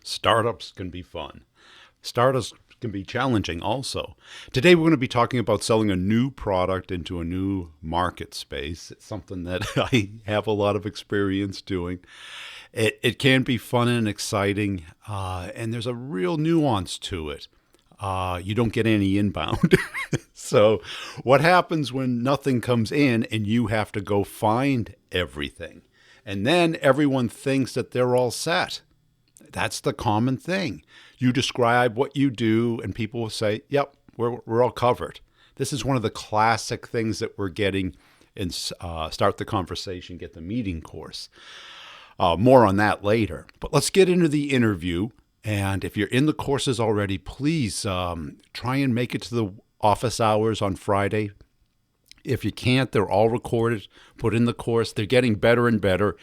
Startups can be fun. Startups can be challenging also. Today, we're going to be talking about selling a new product into a new market space. It's something that I have a lot of experience doing. It can be fun and exciting, and there's a real nuance to it. You don't get any inbound. So, what happens when nothing comes in and you have to go find everything? And then everyone thinks that they're all set. That's the common thing. You describe what you do, and people will say, "Yep, we're all covered." This is one of the classic things that we're getting in Start the Conversation, Get the Meeting course. More on that later. But let's get into the interview. And if you're in the courses already, please try and make it to the office hours on Friday. If you can't, they're all recorded, put in the course. They're getting better and better.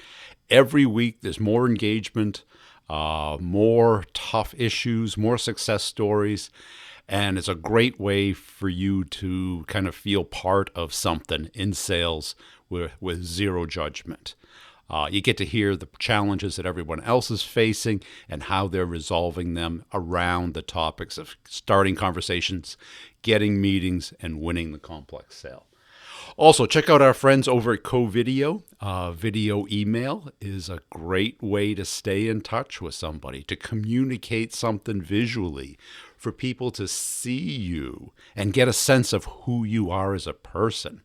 Every week, there's more engagement, more tough issues, more success stories. And it's a great way for you to kind of feel part of something in sales with zero judgment. You get to hear the challenges that everyone else is facing and how they're resolving them around the topics of starting conversations, getting meetings, and winning the complex sale. Also, check out our friends over at CoVideo. Video email is a great way to stay in touch with somebody, to communicate something visually, for people to see you and get a sense of who you are as a person.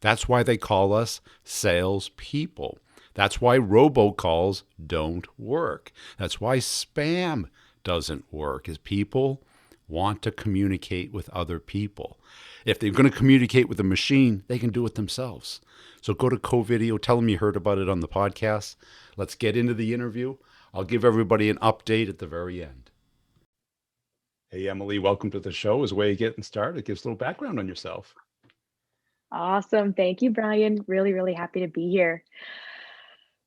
That's why they call us salespeople. That's why robocalls don't work. That's why spam doesn't work, is people want to communicate with other people. If they're going to communicate with a machine, they can do it themselves. So go to CoVideo, tell them you heard about it on the podcast. Let's get into the interview. I'll give everybody an update at the very end. Hey, Emily, welcome to the show. As a way of getting started, give us a little background on yourself. Awesome. Thank you, Brian. Really, really happy to be here.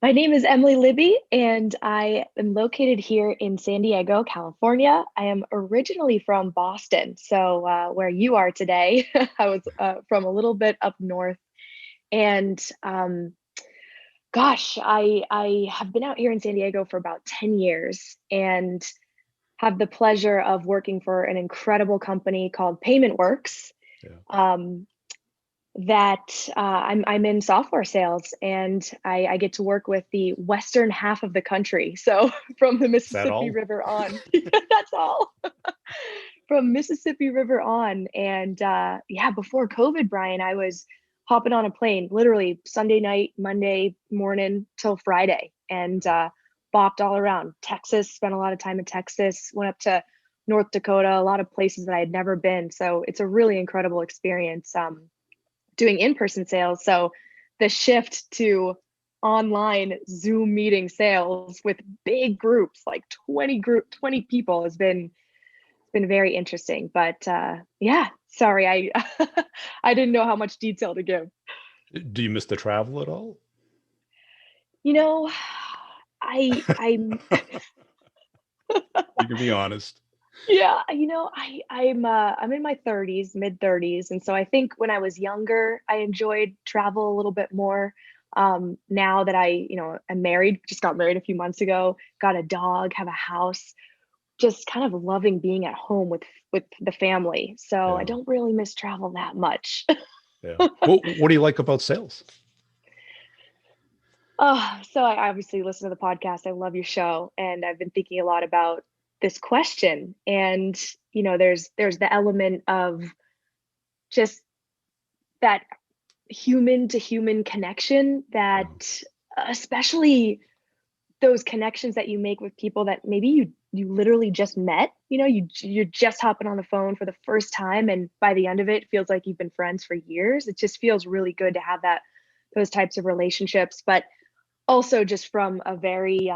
My name is Emily Libby, and I am located here in San Diego, California. I am originally from Boston, so where you are today. I was from a little bit up north, and gosh, I have been out here in San Diego for about 10 years, and have the pleasure of working for an incredible company called Payment Works. Yeah. That I'm in software sales, and I get to work with the western half of the country. So from the Is that Mississippi all? River on, that's all. From Mississippi River on, and yeah, before COVID, Brian, I was hopping on a plane literally Sunday night, Monday morning till Friday, and bopped all around Texas. Spent a lot of time in Texas. Went up to North Dakota, a lot of places that I had never been. So it's a really incredible experience. Doing in-person sales. So the shift to online Zoom meeting sales with big groups, like 20 people, has been very interesting. But yeah, sorry, I I didn't know how much detail to give. Do you miss the travel at all? You know, I'm You can be honest. yeah, I'm in my 30s, mid 30s, and so I think when I was younger, I enjoyed travel a little bit more. Now that I'm married, just got married a few months ago, got a dog, have a house, just kind of loving being at home with the family. So I Yeah, don't really miss travel that much. yeah. What do you like about sales? Oh, so I obviously listen to the podcast. I love your show, and I've been thinking a lot about this question. And there's the element of just that human to human connection, Yeah, that especially those connections that you make with people that maybe you literally just met. You're just hopping on the phone for the first time, and by the end of it feels like you've been friends for years. It just feels really good to have those types of relationships. But also just from a very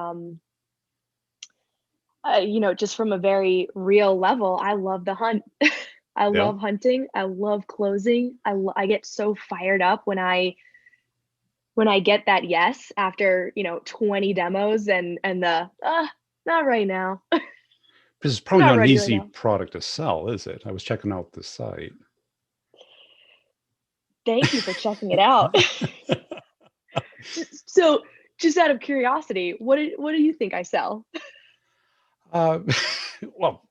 just from a very real level, I love the hunt. I yeah. love hunting. I love closing. I get so fired up when I get that yes after 20 demos, and the not right now. This is probably Not not an ready right easy now. product to sell, is it? I was checking out the site. Thank you for checking it out. So just out of curiosity, what do you think I sell? Uh, well,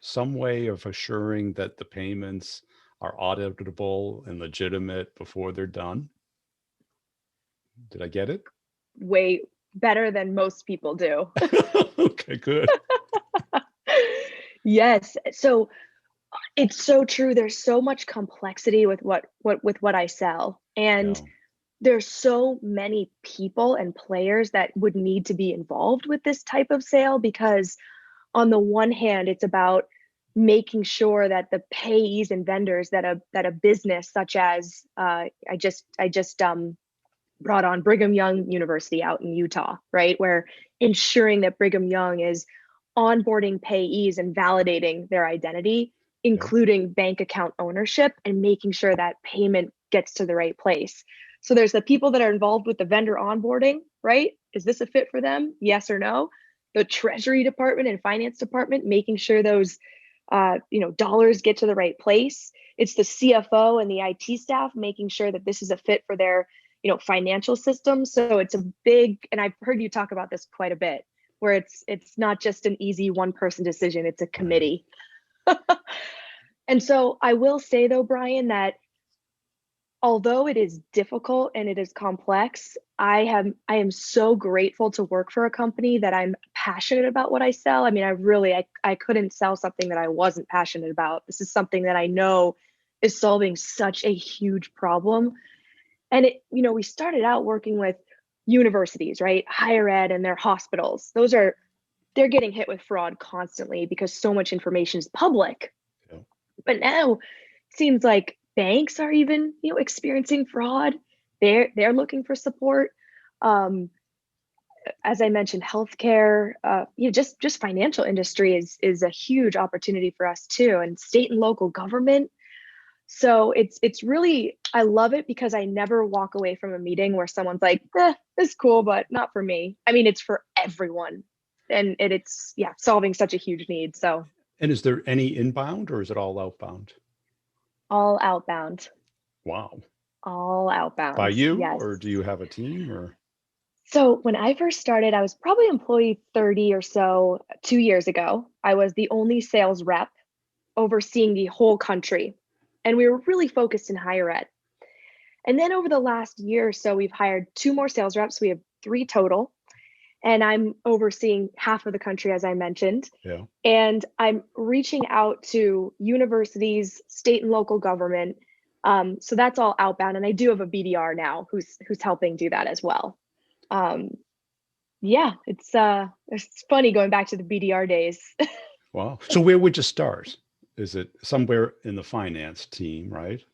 some way of assuring that the payments are auditable and legitimate before they're done. Did I get it? Way better than most people do. Okay, good. Yes. So it's so true. There's so much complexity with what I sell. And Yeah, there's so many people and players that would need to be involved with this type of sale because on the one hand, it's about making sure that the payees and vendors that a business such as I just brought on Brigham Young University out in Utah, right? Where ensuring that Brigham Young is onboarding payees and validating their identity, yeah, including bank account ownership and making sure that payment gets to the right place. So there's the people that are involved with the vendor onboarding, right? Is this a fit for them? Yes or no? The treasury department and finance department making sure those dollars get to the right place. It's the CFO and the IT staff making sure that this is a fit for their financial system. So it's a big, and I've heard you talk about this quite a bit, where it's not just an easy one person decision, it's a right. committee. And so I will say though, Brian, that although it is difficult and it is complex, I am so grateful to work for a company that I'm passionate about what I sell. I mean, I couldn't sell something that I wasn't passionate about. This is something that I know is solving such a huge problem. And we started out working with universities, right? Higher ed and their hospitals. They're getting hit with fraud constantly because so much information is public. Yeah. But now it seems like banks are even, experiencing fraud. They're looking for support. Um, as I mentioned, healthcare, just financial industry is a huge opportunity for us too, and state and local government. So it's really, I love it because I never walk away from a meeting where someone's like, this is cool, but not for me. I mean, it's for everyone. And it's, yeah, solving such a huge need. So And is there any inbound or is it all outbound? all outbound, Wow. all By outbound. you, Yes. or do you have a team or? So when I first started, I was probably employee 30 or so 2 years ago. I was the only sales rep overseeing the whole country. And we were really focused in higher ed. And then over the last year or so, we've hired two more sales reps. We have three total. And I'm overseeing half of the country, as I mentioned. Yeah. And I'm reaching out to universities, state and local government. So that's all outbound. And I do have a BDR now who's helping do that as well. Um, yeah, it's funny going back to the BDR days. Wow. So where would you start? Is it somewhere in the finance team, right?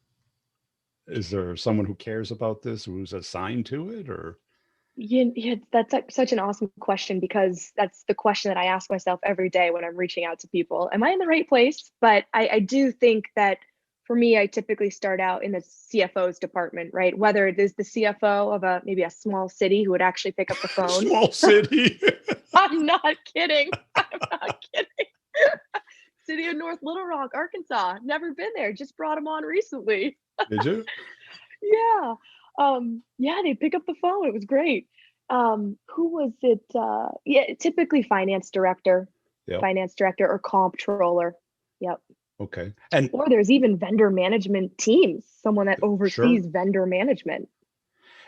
Is there someone who cares about this, who's assigned to it, or? Yeah, that's such an awesome question because that's the question that I ask myself every day when I'm reaching out to people. Am I in the right place? But I do think that for me, I typically start out in the CFO's department, right? Whether it is the CFO of maybe a small city who would actually pick up the phone. Small city. I'm not kidding. I'm not kidding. City of North Little Rock, Arkansas. Never been there. Just brought them on recently. Did you? Yeah. Yeah, they pick up the phone. It was great. Who was it? Yeah, typically Yep. finance director or comptroller. Yep. Okay. And Or there's even vendor management teams, someone that sure. oversees vendor management.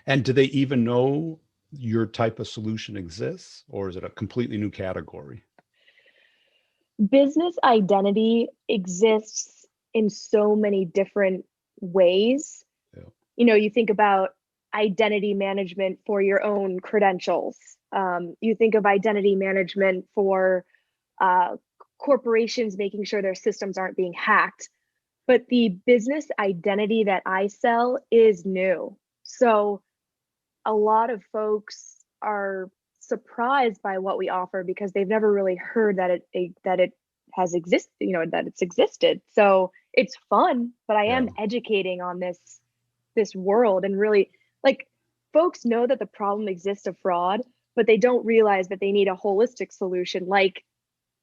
And do they even know your type of solution exists, or is it a completely new category? Business identity exists in so many different ways. Yeah. You think about identity management for your own credentials. You think of identity management for uh, corporations making sure their systems aren't being hacked. But the business identity that I sell is new. So a lot of folks are surprised by what we offer because they've never really heard that it has existed, that it's existed. So it's fun, but I Yeah. am educating on this world and really, like, folks know that the problem exists of fraud, but they don't realize that they need a holistic solution, like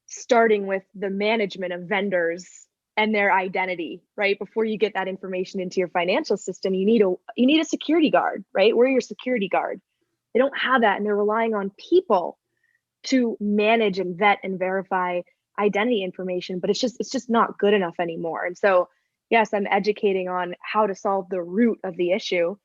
starting with the management of vendors and their identity, right? Before you get that information into your financial system, you need a security guard, right? We're your security guard. They don't have that and they're relying on people to manage and vet and verify identity information, but it's just not good enough anymore. And so, yes, I'm educating on how to solve the root of the issue.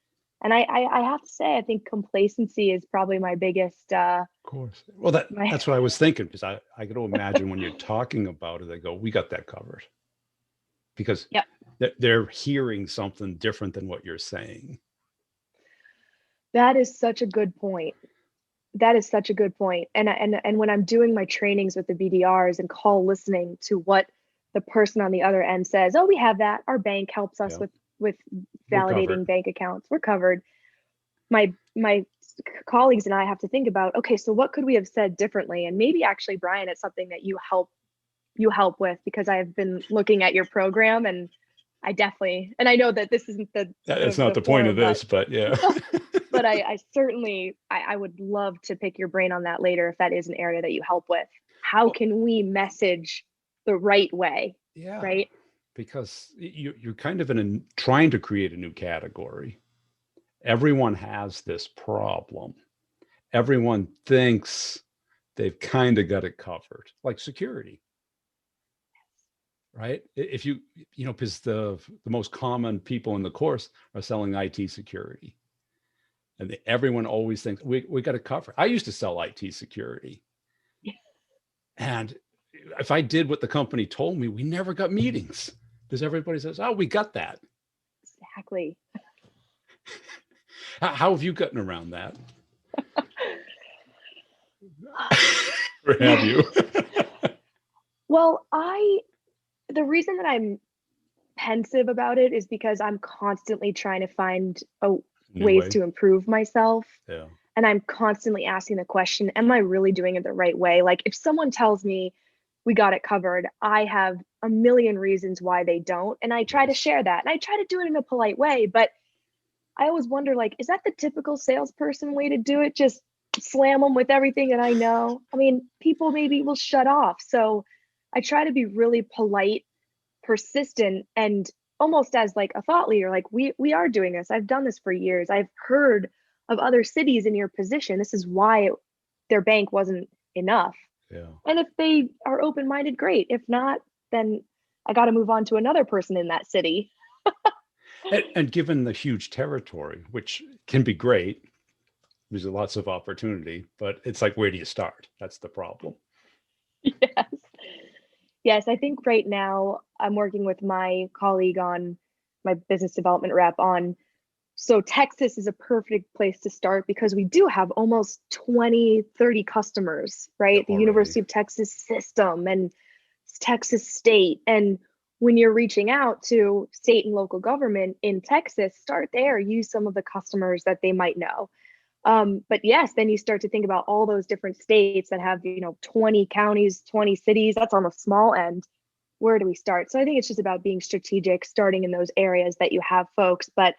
And I have to say, I think complacency is probably my biggest Of course. Well, my that's what I was thinking, because I got to imagine when you're talking about it, they go, we got that covered, because yep. they're hearing something different than what you're saying. That is such a good point. That is such a good point. And when I'm doing my trainings with the BDRs and call listening to what the person on the other end says, oh, we have that. Our bank helps us Yeah, with we're covered. validating bank accounts. We're covered. My colleagues and I have to think about, okay, so what could we have said differently? And maybe actually, Brian, it's something that you help with, because I have been looking at your program, and I definitely, and I know that this isn't That's not the the point of forum, but this, but yeah. but I certainly I would love to pick your brain on that later if that is an area that you help with. How Well, can we message the right way, yeah, right? because you're kind of trying to create a new category. Everyone has this problem. Everyone thinks they've kind of got it covered, like security, right? If because the most common people in the course are selling IT security, and everyone always thinks we got it covered. I used to sell IT security, and if I did what the company told me, we never got meetings, because everybody says, "Oh, we got that." Exactly. How have you gotten around that? Or have you? Well, the reason that I'm pensive about it is because I'm constantly trying to find New ways way. to improve myself. Yeah. And I'm constantly asking the question, am I really doing it the right way? Like, if someone tells me we got it covered, I have a million reasons why they don't. And I try to Yes. share that. And I try to do it in a polite way. But I always wonder, like, is that the typical salesperson way to do it? Just slam them with everything that I know? I mean, people maybe will shut off. So I try to be really polite, persistent, and almost as like a thought leader. Like, we are doing this. I've done this for years. I've heard of other cities in your position. This is why their bank wasn't enough. Yeah. And if they are open-minded, great. If not, then I got to move on to another person in that city. And given the huge territory, which can be great, there's lots of opportunity, but it's like, where do you start? That's the problem. Yes. Yes, I think right now I'm working with my colleague on my business development rep on, so Texas is a perfect place to start because we do have almost 20, 30 customers, Yeah, right? The already. University of Texas system and Texas State. And when you're reaching out to state and local government in Texas, start there, use some of the customers that they might know. But yes, then you start to think about all those different states that have, 20 counties, 20 cities. That's on the small end. Where do we start? So I think it's just about being strategic, starting in those areas that you have folks. But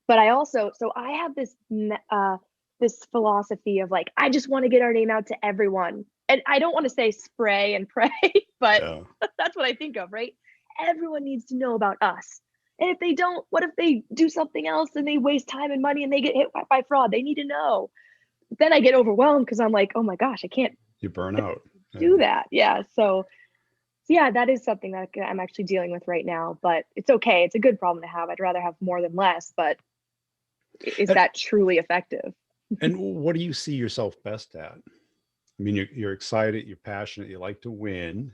I also, so I have this philosophy of like, I just want to get our name out to everyone. And I don't want to say spray and pray, but Yeah. that's what I think of, right? Everyone needs to know about us. And if they don't, what if they do something else and they waste time and money and they get hit by fraud? They need to know. Then I get overwhelmed because I'm like, oh my gosh, I can't You burn out. Yeah. do that. Yeah. So yeah, that is something that I'm actually dealing with right now, but it's okay. It's a good problem to have. I'd rather have more than less, but is And, that truly effective? and what do you see yourself best at? I mean, you're excited, you're passionate, you like to win,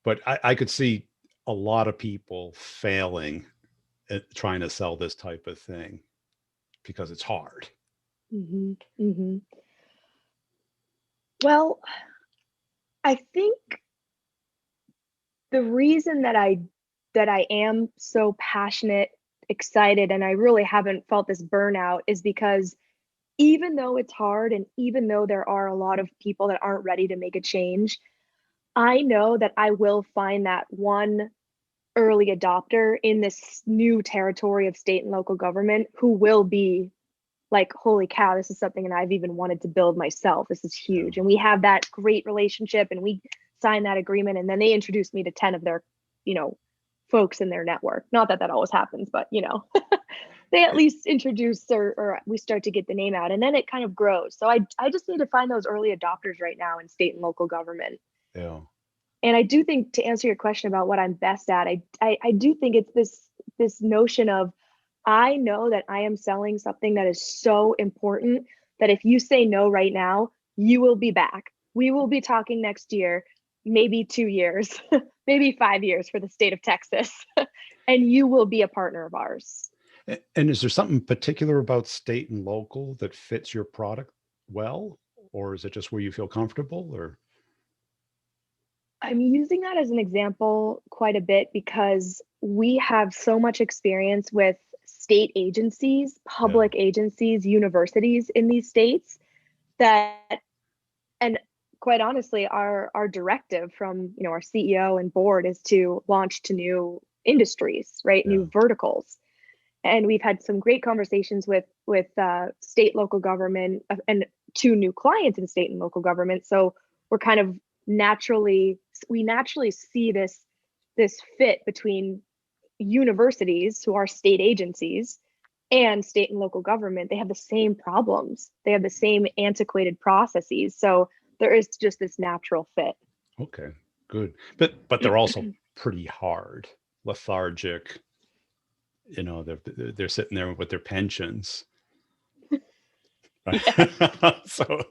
but I could see a lot of people failing at trying to sell this type of thing because it's hard. Hmm. Hmm. Well, I think the reason that I am so passionate, excited, and I really haven't felt this burnout is because even though it's hard and even though there are a lot of people that aren't ready to make a change, I know that I will find that one early adopter in this new territory of state and local government who will be like, holy cow, this is something that I've even wanted to build myself. This is Yeah. huge. And we have that great relationship and we sign that agreement. And then they introduced me to 10 of their, you know, folks in their network. Not that that always happens, but they at least introduce or we start to get the name out, and then it kind of grows. So I just need to find those early adopters right now in state and local government. Yeah. And I do think, to answer your question about what I'm best at, I do think it's this notion of, I know that I am selling something that is so important that if you say no right now, you will be back. We will be talking next year, maybe 2 years, maybe 5 years for the state of Texas, and you will be a partner of ours. And is there something particular about state and local that fits your product well, or is it just where you feel comfortable? Or I'm using that as an example quite a bit because we have so much experience with state agencies, yeah, public agencies, universities in these states that, and quite honestly, our directive from, our CEO and board is to launch to new industries, right? yeah, New verticals. And we've had some great conversations with state, local government, and two new clients in state and local government. So we're kind of we naturally see this fit between universities, who are state agencies, and state and local government. They have the same problems. They have the same antiquated processes. So there is just this natural fit. okay, good. But they're also pretty hard, lethargic. They're sitting there with their pensions. Yeah. So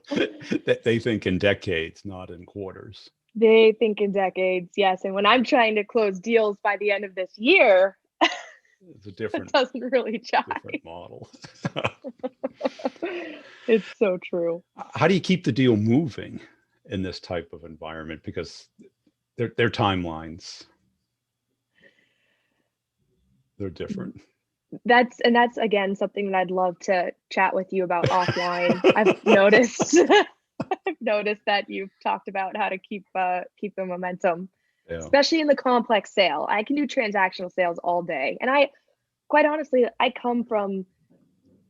they think in decades, not in quarters. They think in decades, yes. And when I'm trying to close deals by the end of this year, It's a it different doesn't really jive. model. It's so true. How do you keep the deal moving in this type of environment? Because their timelines, they're different. That's again something that I'd love to chat with you about offline. I've noticed I've noticed that you've talked about how to keep the momentum, Yeah, especially in the complex sale. I can do transactional sales all day. And quite honestly, I come from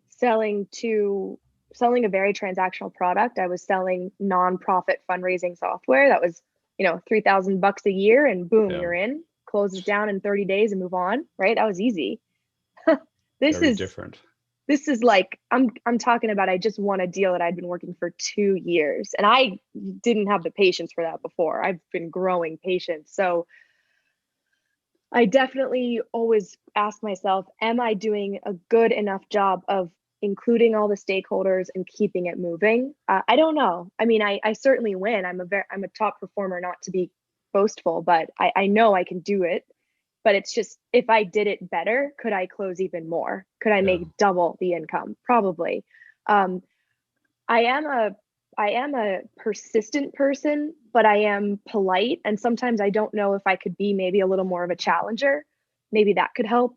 selling a very transactional product. I was selling nonprofit fundraising software that was, $3,000 a year, and boom, yeah, you're in, close it down in 30 days and move on, right? That was easy. This very is different. this is like, I'm talking about, I just won a deal that I'd been working for 2 years, and I didn't have the patience for that before. I've been growing patience. So I definitely always ask myself, am I doing a good enough job of including all the stakeholders and keeping it moving? I don't know. I mean, I certainly win. I'm a top performer, not to be boastful, but I know I can do it. But it's just, if I did it better, could I close even more? Could I Yeah. make double the income? Probably. Um, I am a persistent person, but I am polite. And sometimes I don't know if I could be maybe a little more of a challenger. Maybe that could help.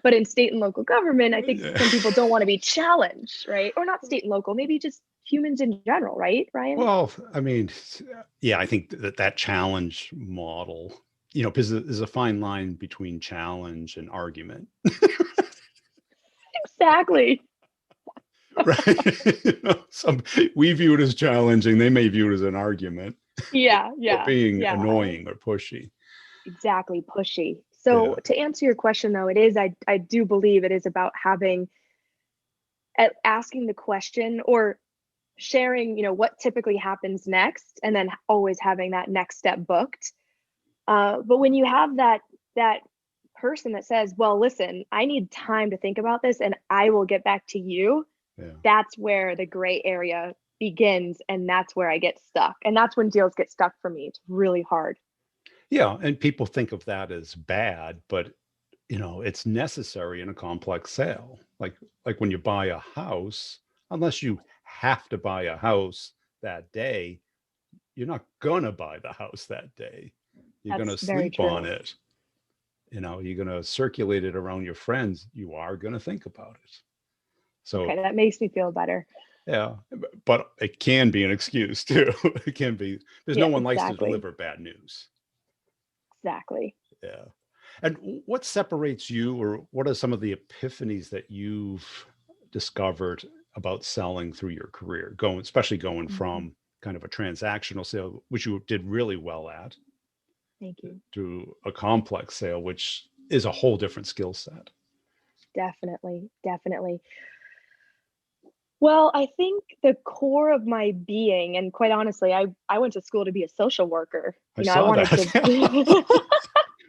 But in state and local government, I think Yeah. some people don't want to be challenged, right? Or not state and local, maybe just humans in general, right, Ryan? Well, I mean, yeah, I think that challenge model, because there's a fine line between challenge and argument, Exactly. right? Some we view it as challenging, they may view it as an argument Yeah, or yeah, being yeah. annoying or pushy. Exactly, pushy. So Yeah, to answer your question though, I do believe it is about asking the question, or sharing, what typically happens next, and then always having that next step booked. But when you have that person that says, well, listen, I need time to think about this and I will get back to you, yeah, that's where the gray area begins, and that's where I get stuck. And that's when deals get stuck for me. It's really hard. yeah. And people think of that as bad, but it's necessary in a complex sale. Like when you buy a house, unless you have to buy a house that day, you're not gonna buy the house that day. You're gonna That's very sleep on true. it. You're gonna circulate it around your friends. You are gonna think about it. Okay, So that makes me feel better. yeah, but it can be an excuse too. It can be because no Yeah, one likes to exactly. deliver bad news. Exactly. Yeah. And what separates you, or what are some of the epiphanies that you've discovered about selling through your career, especially going Mhm. from kind of a transactional sale, which you did really well at, Thank you. to a complex sale, which is a whole different skill set? Definitely, definitely. Well, I think the core of my being, and quite honestly, I went to school to be a social worker. I I saw wanted to that.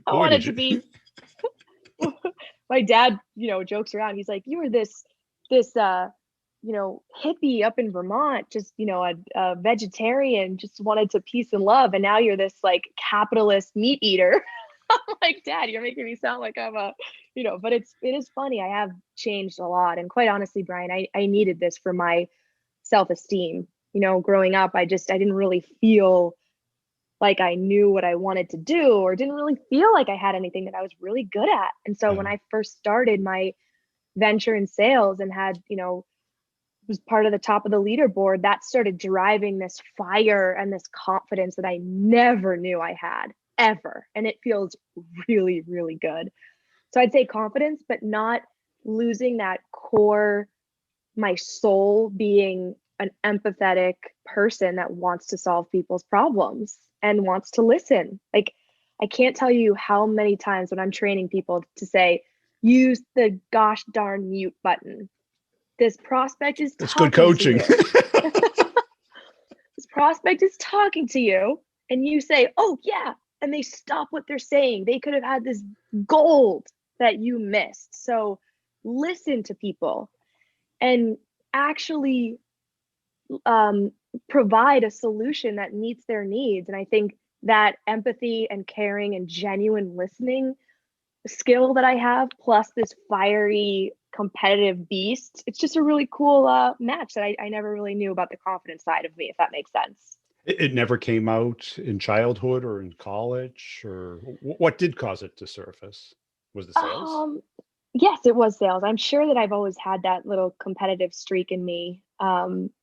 I Boy, wanted did to you. be my dad, jokes around. He's like, "You were this hippie up in Vermont, just, a vegetarian, just wanted to peace and love, and now you're this like capitalist meat eater." I'm like, "Dad, you're making me sound like I'm but it is funny. I have changed a lot. And quite honestly, Brian, I needed this for my self-esteem. Growing up, I didn't really feel like I knew what I wanted to do, or didn't really feel like I had anything that I was really good at. And so when Yeah. I first started my venture in sales and had, was part of the top of the leaderboard, that started driving this fire and this confidence that I never knew I had ever. And it feels really, really good. So I'd say confidence, but not losing that core, my soul being an empathetic person that wants to solve people's problems and wants to listen. Like, I can't tell you how many times when I'm training people to say, use the gosh darn mute button. This prospect is That's good talking to coaching. you. This prospect is talking to you, and you say, oh, yeah. And they stop what they're saying. They could have had this gold that you missed. So listen to people and actually um, provide a solution that meets their needs. And I think that empathy and caring and genuine listening skill that I have, plus this fiery competitive beast, it's just a really cool match that I never really knew about the confidence side of me, if that makes sense. It never came out in childhood or in college, or what did cause it to surface? Was the sales? Um, yes, it was sales. I'm sure that I've always had that little competitive streak in me.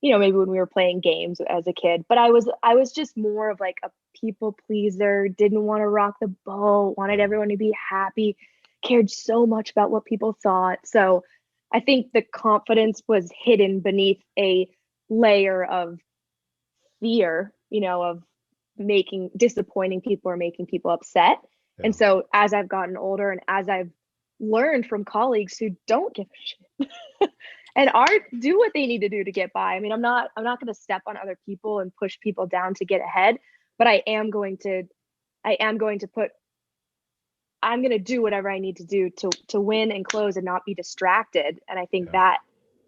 Maybe when we were playing games as a kid, but I was just more of like a people pleaser, didn't want to rock the boat, wanted Yeah. everyone to be happy, cared so much about what people thought. So I think the confidence was hidden beneath a layer of fear, of making disappointing people or making people upset. And Yeah. so as I've gotten older and as I've learned from colleagues who don't give a shit and are do what they need to do to get by. I mean, I'm not going to step on other people and push people down to get ahead, but I'm going to do whatever I need to do to win and close and not be distracted. And I think Yeah. that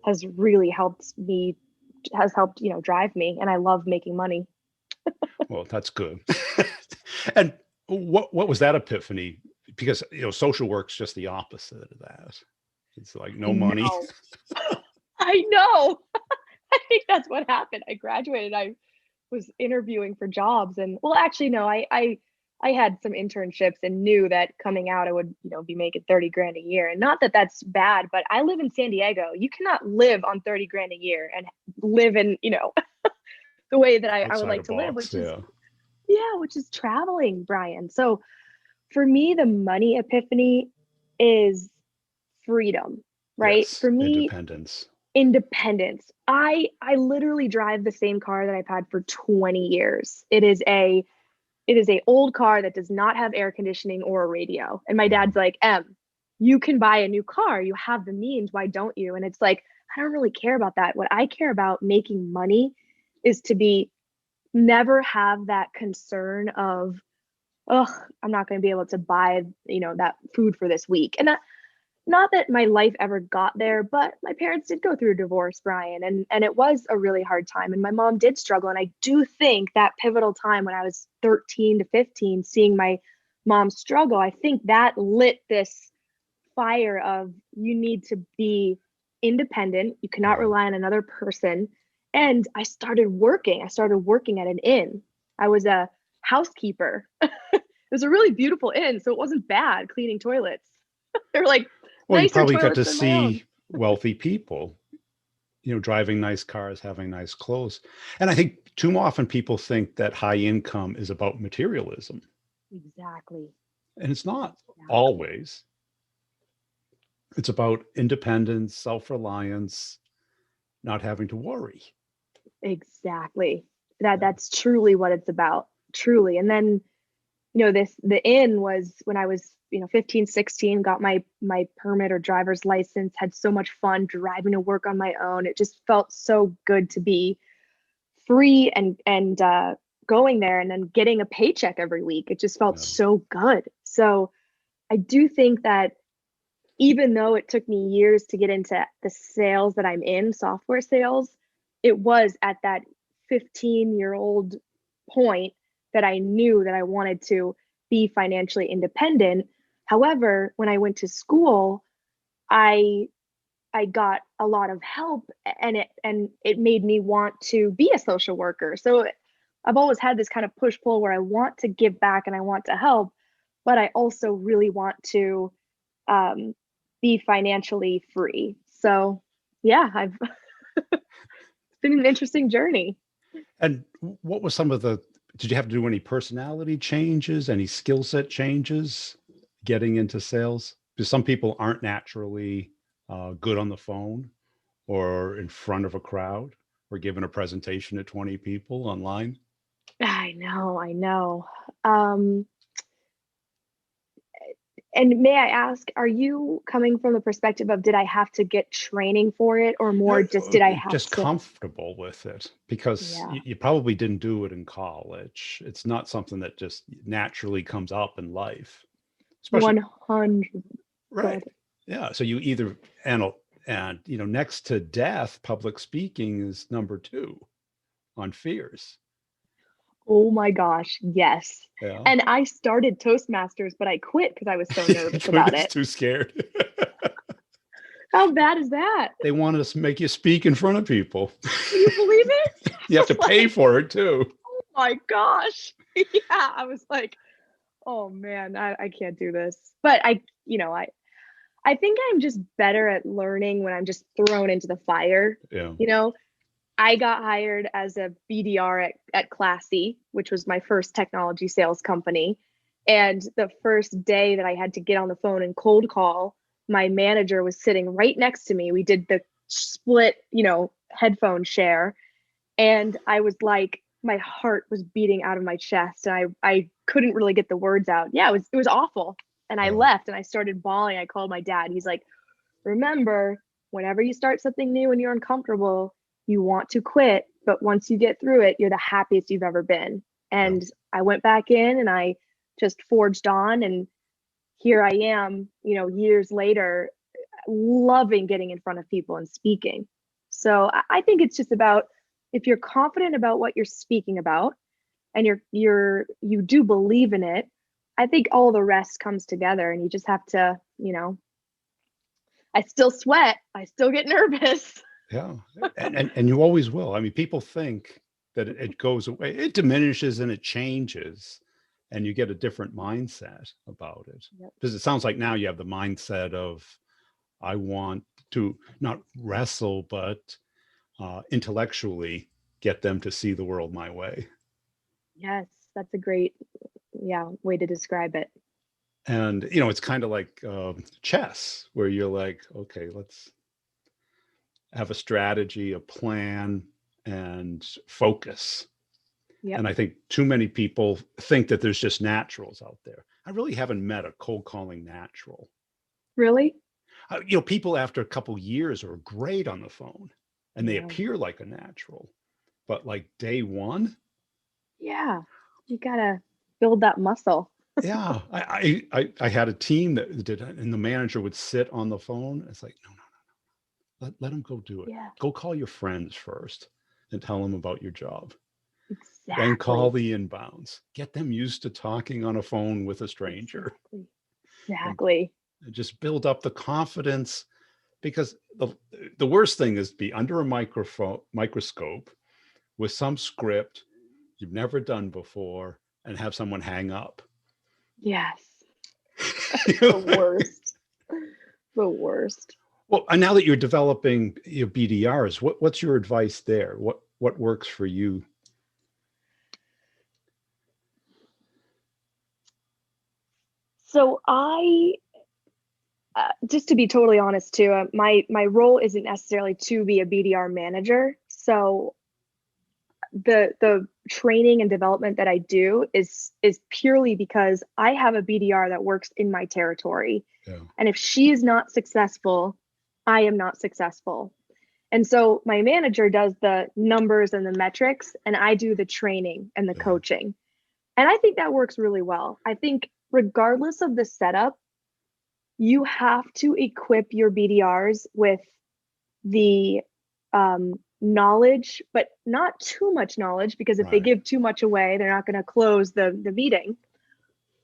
has really helped drive me, and I love making money. Well, that's good. And what was that epiphany? Because social work's just the opposite of that. It's like I no money. know. I know. I think that's what happened. I graduated. I was interviewing for jobs, and well, actually, no. I had some internships and knew that coming out, I would be making 30 grand a year. And not that that's bad, but I live in San Diego. You cannot live on 30 grand a year and live in the way that I would Outside like a to live, box, which is yeah. yeah, which is traveling, Brian. So for me, the money epiphany is freedom, right? Yes, For me, independence. independence. I literally drive the same car that I've had for 20 years. It is a old car that does not have air conditioning or a radio. And my Yeah. dad's like, you can buy a new car. You have the means. Why don't you? And it's like, I don't really care about that. What I care about making money is to be never have that concern of, oh, I'm not going to be able to buy, that food for this week. And not that my life ever got there, but my parents did go through a divorce, Brian, and it was a really hard time. And my mom did struggle. And I do think that pivotal time when I was 13 to 15, seeing my mom struggle, I think that lit this fire of you need to be independent. You cannot Yeah. rely on another person. And I started working. I started working at an inn. I was a housekeeper. It was a really beautiful inn, so it wasn't bad cleaning toilets. They were like Well, you nicer probably got toilets to than my own. see wealthy people, driving nice cars, having nice clothes. And I think too often people think that high income is about materialism, Exactly. and it's not Exactly. always. It's about independence, self-reliance, not having to worry. Exactly. That Yeah. that's truly what it's about. Truly. And then the in was when I was, 15, 16, got my permit or driver's license, had so much fun driving to work on my own. It just felt so good to be free and going there and then getting a paycheck every week. It just felt Yeah. so good. So I do think that even though it took me years to get into the sales that I'm in, software sales, it was at that 15-year-old point that I knew that I wanted to be financially independent. However, when I went to school, I I got a lot of help, and it made me want to be a social worker. So I've always had this kind of push pull where I want to give back and I want to help, but I also really want to um, be financially free. So yeah, I've it's been an interesting journey. And what was some of the, did you have to do any personality changes, any skill set changes getting into sales? Because some people aren't naturally good on the phone or in front of a crowd or giving a presentation to 20 people online. I know. Um, and may I ask, are you coming from the perspective of did I have to get training for it, or more just did I have Just to? comfortable with it because Yeah, you probably didn't do it in college. It's not something that just naturally comes up in life, especially 100. Go right. ahead. Yeah. So you either and next to death, public speaking is number two on fears. Oh my gosh, yes. Yeah. And I started Toastmasters, but I quit because I was so nervous about It's it. too scared. How bad is that? They want to make you speak in front of people. Can you believe it? You I have to was pay like, for it too. oh my gosh. Yeah, I was like, oh man, I can't do this. But I think I'm just better at learning when I'm just thrown into the fire. Yeah. You know, I got hired as a BDR at Classy, which was my first technology sales company. And the first day that I had to get on the phone and cold call, my manager was sitting right next to me. We did the split, headphone share. And I was like, my heart was beating out of my chest. And I couldn't really get the words out. Yeah, it was awful. And I Yeah. left and I started bawling. I called my dad. He's like, remember, whenever you start something new and you're uncomfortable, you want to quit. But once you get through it, you're the happiest you've ever been. Yeah. And I went back in and I just forged on. And here I am, years later, loving getting in front of people and speaking. So I think it's just about if you're confident about what you're speaking about and you do believe in it, I think all the rest comes together and you just have to, I still sweat. I still get nervous. Yeah. And you always will. I mean, people think that it goes away. It diminishes and it changes and you get a different mindset about it. Yep. Because it sounds like now you have the mindset of I want to not wrestle, but intellectually get them to see the world my way. Yes, that's a great, yeah, way to describe it. And it's kind of like chess, where you're like, okay, let's have a strategy, a plan, and focus. Yep. And I think too many people think that there's just naturals out there. I really haven't met a cold calling natural. Really? People after a couple years are great on the phone and they Yeah. appear like a natural, but like day one, Yeah. You gotta build that muscle. yeah. I had a team that did it, and the manager would sit on the phone. It's like, no, no, no, let them go do it. Yeah, Go call your friends first and tell them about your job. Then call exactly. the inbounds. Get them used to talking on a phone with a stranger Exactly. and Exactly. just build up the confidence, because the worst thing is to be under a microscope with some script you've never done before and have someone hang up. Yes. The worst. The worst. Well, and now that you're developing your BDRs, what's your advice there? What works for you? So just to be totally honest too, my role isn't necessarily to be a BDR manager. So the training and development that I do is purely because I have a BDR that works in my territory. Yeah. And if she is not successful, I am not successful. And so my manager does the numbers and the metrics, and I do the training and the coaching. And I think that works really well. I think regardless of the setup, you have to equip your BDRs with the knowledge, but not too much knowledge, because if they give too much away, they're not going to close the meeting.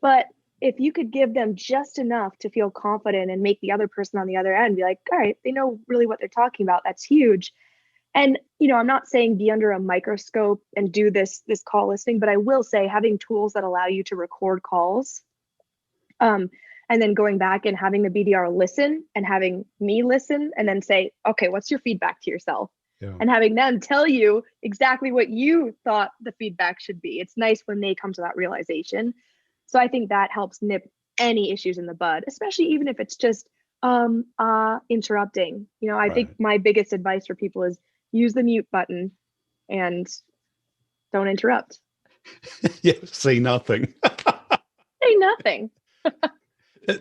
But if you could give them just enough to feel confident and make the other person on the other end be like, all right, they know really what they're talking about, that's huge. And, I'm not saying be under a microscope and do this call listening, but I will say having tools that allow you to record calls, and then going back and having the BDR listen and having me listen and then say, okay, what's your feedback to yourself? Yeah. And having them tell you exactly what you thought the feedback should be. It's nice when they come to that realization. So I think that helps nip any issues in the bud, especially even if it's just interrupting. I think my biggest advice for people is use the mute button and don't interrupt. Yeah, say nothing. Say nothing.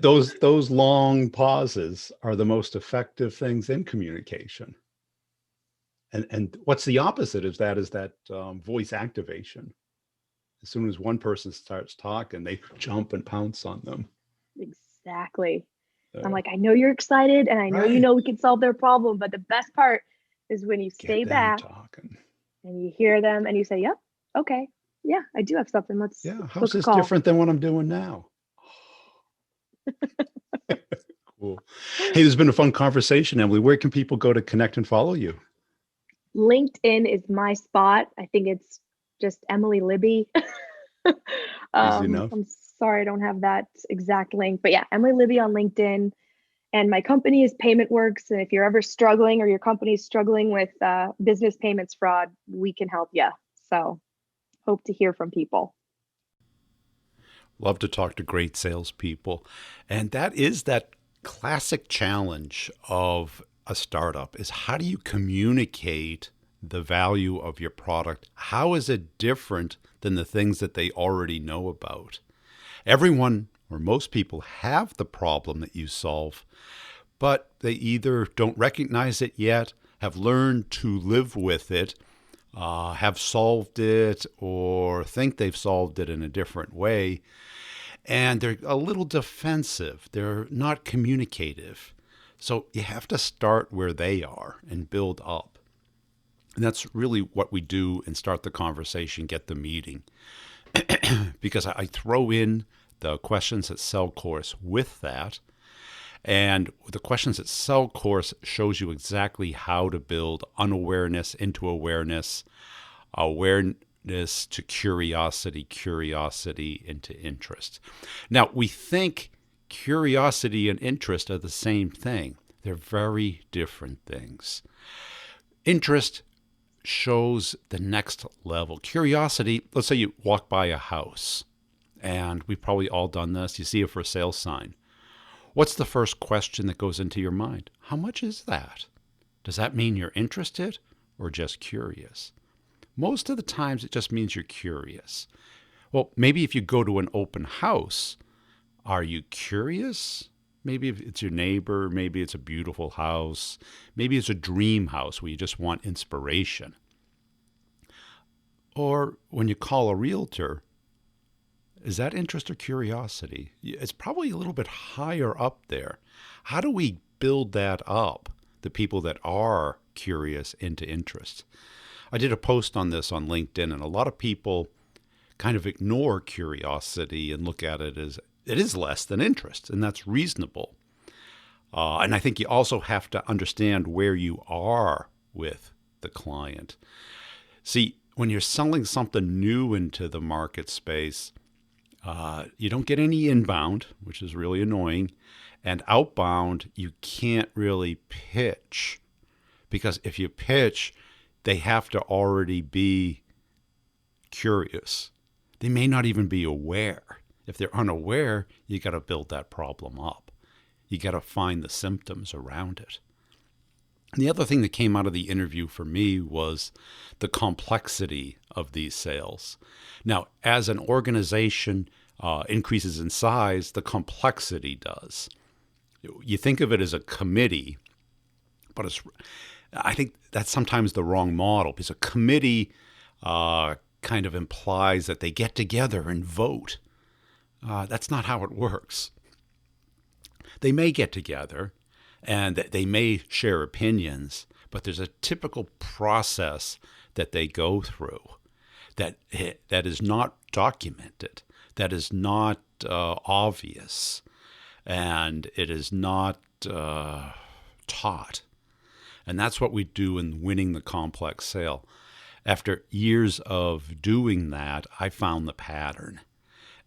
Those long pauses are the most effective things in communication. And what's the opposite of that is that voice activation. As soon as one person starts talking, they jump and pounce on them. Exactly. I'm like, I know you're excited and I know we can solve their problem, but the best part is when you stay back talking and you hear them and you say, yep, okay, yeah, I do have something. How's this different than what I'm doing now? Cool. Hey, this has been a fun conversation, Emily. Where can people go to connect and follow you? LinkedIn is my spot. I think it's just Emily Libby. Easy enough. I'm sorry I don't have that exact link, but yeah, Emily Libby on LinkedIn. And my company is PaymentWorks. And if you're ever struggling or your company's struggling with business payments fraud, we can help you. So hope to hear from people. Love to talk to great salespeople. And that is that classic challenge of a startup is how do you communicate the value of your product? How is it different than the things that they already know about? Everyone or most people have the problem that you solve, but they either don't recognize it yet, have learned to live with it, have solved it, or think they've solved it in a different way. And they're a little defensive. They're not communicative. So you have to start where they are and build up. And that's really what we do and start the conversation, get the meeting. Because I throw in the questions at Sell Course with that. And the questions at Sell Course shows you exactly how to build unawareness into awareness, awareness to curiosity, curiosity into interest. Now, we think curiosity and interest are the same thing. They're very different things. Interest shows the next level. Curiosity, let's say you walk by a house, and we've probably all done this. You see a for sale sign. What's the first question that goes into your mind? How much is that? Does that mean you're interested or just curious? Most of the times it just means you're curious. Well, maybe if you go to an open house, are you curious? Maybe if it's your neighbor, maybe it's a beautiful house, maybe it's a dream house where you just want inspiration. Or when you call a realtor, is that interest or curiosity? It's probably a little bit higher up there. How do we build that up, the people that are curious into interest? I did a post on this on LinkedIn, and a lot of people kind of ignore curiosity and look at it as it is less than interest, and that's reasonable. And I think you also have to understand where you are with the client. See, when you're selling something new into the market space, you don't get any inbound, which is really annoying. And outbound, you can't really pitch. Because if you pitch, they have to already be curious. They may not even be aware. If they're unaware, you got to build that problem up. You got to find the symptoms around it. And the other thing that came out of the interview for me was the complexity of these sales. Now, as an organization increases in size, the complexity does. You think of it as a committee, but I think that's sometimes the wrong model, because a committee kind of implies that they get together and vote. That's not how it works. They may get together and they may share opinions, but there's a typical process that they go through that is not documented, that is not obvious, and it is not taught. And that's what we do in winning the complex sale. After years of doing that, I found the pattern.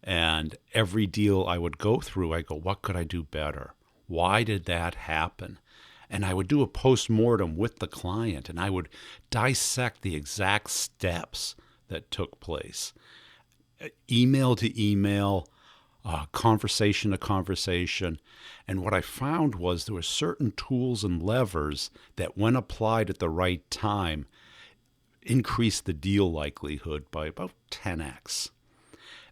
And every deal I would go through, I go, what could I do better? Why did that happen? And I would do a post-mortem with the client, and I would dissect the exact steps that took place. Email to email, conversation to conversation. And what I found was there were certain tools and levers that, when applied at the right time, increased the deal likelihood by about 10x.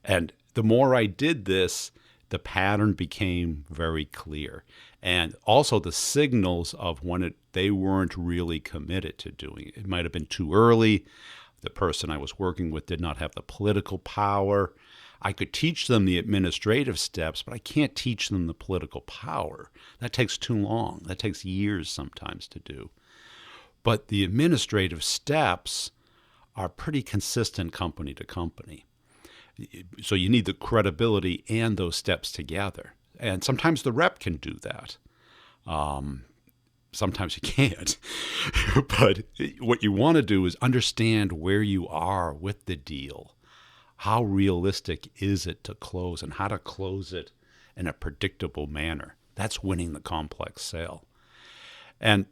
And the more I did this, the pattern became very clear. And also the signals of when they weren't really committed to doing it. It might have been too early. The person I was working with did not have the political power. I could teach them the administrative steps, but I can't teach them the political power. That takes too long. That takes years sometimes to do. But the administrative steps are pretty consistent company to company. So you need the credibility and those steps together. And sometimes the rep can do that. Sometimes you can't. But what you want to do is understand where you are with the deal. How realistic is it to close, and how to close it in a predictable manner? That's winning the complex sale. And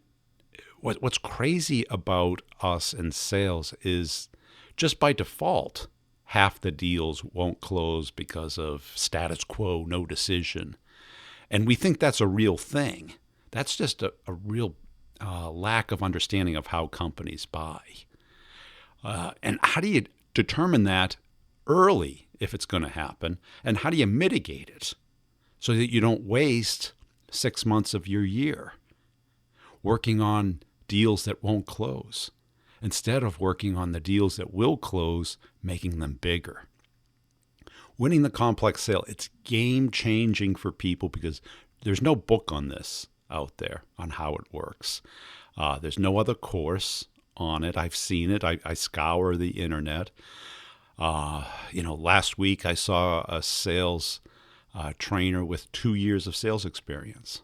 what's crazy about us in sales is, just by default, half the deals won't close because of status quo, no decision. And we think that's a real thing. That's just a real lack of understanding of how companies buy. And how do you determine that early, if it's going to happen? And how do you mitigate it so that you don't waste 6 months of your year working on deals that won't close, instead of working on the deals that will close, making them bigger? Winning the complex sale, it's game-changing for people, because there's no book on this out there on how it works. There's no other course on it. I've seen it. I scour the internet. Last week I saw a sales trainer with 2 years of sales experience.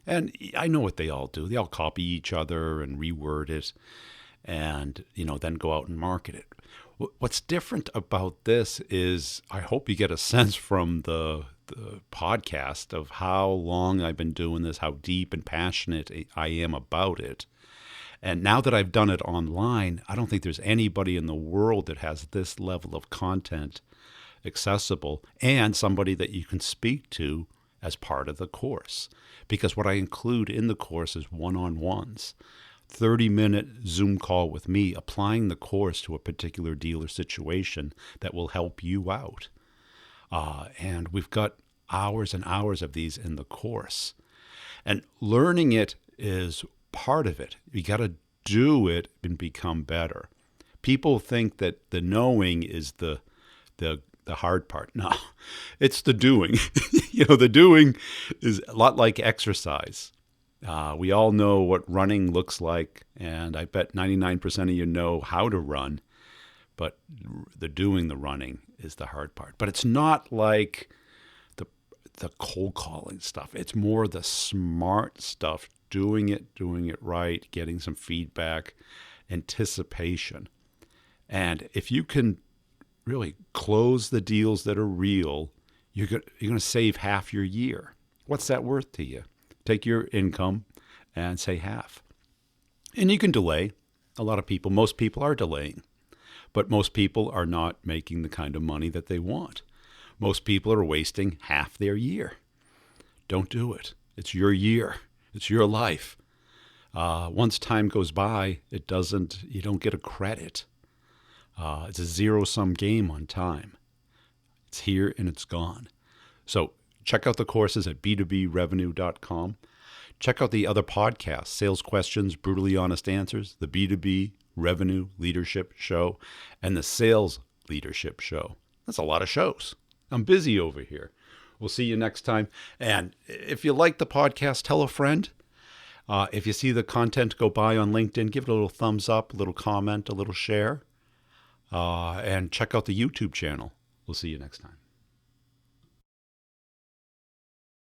And I know what they all do. They all copy each other and reword it, and then go out and market it. What's different about this is, I hope you get a sense from the podcast of how long I've been doing this, how deep and passionate I am about it. And now that I've done it online, I don't think there's anybody in the world that has this level of content accessible, and somebody that you can speak to as part of the course. Because what I include in the course is one-on-ones. 30-minute Zoom call with me, applying the course to a particular deal or situation that will help you out. And we've got hours and hours of these in the course. And learning it is part of it. You got to do it and become better. People think that the knowing is the hard part. No, it's the doing. The doing is a lot like exercise. We all know what running looks like, and I bet 99% of you know how to run, but the doing the running is the hard part. But it's not like the cold calling stuff. It's more the smart stuff, doing it right, getting some feedback, anticipation. And if you can really close the deals that are real, you're going to save half your year. What's that worth to you? Take your income and say half. And you can delay. Most people are delaying. But most people are not making the kind of money that they want. Most people are wasting half their year. Don't do it. It's your year. It's your life. Once time goes by, you don't get a credit. It's a zero-sum game on time. It's here and it's gone. So check out the courses at b2brevenue.com. Check out the other podcasts, Sales Questions, Brutally Honest Answers, the B2B Revenue Leadership Show, and the Sales Leadership Show. That's a lot of shows. I'm busy over here. We'll see you next time. And if you like the podcast, tell a friend. If you see the content go by on LinkedIn, give it a little thumbs up, a little comment, a little share. And check out the YouTube channel. We'll see you next time.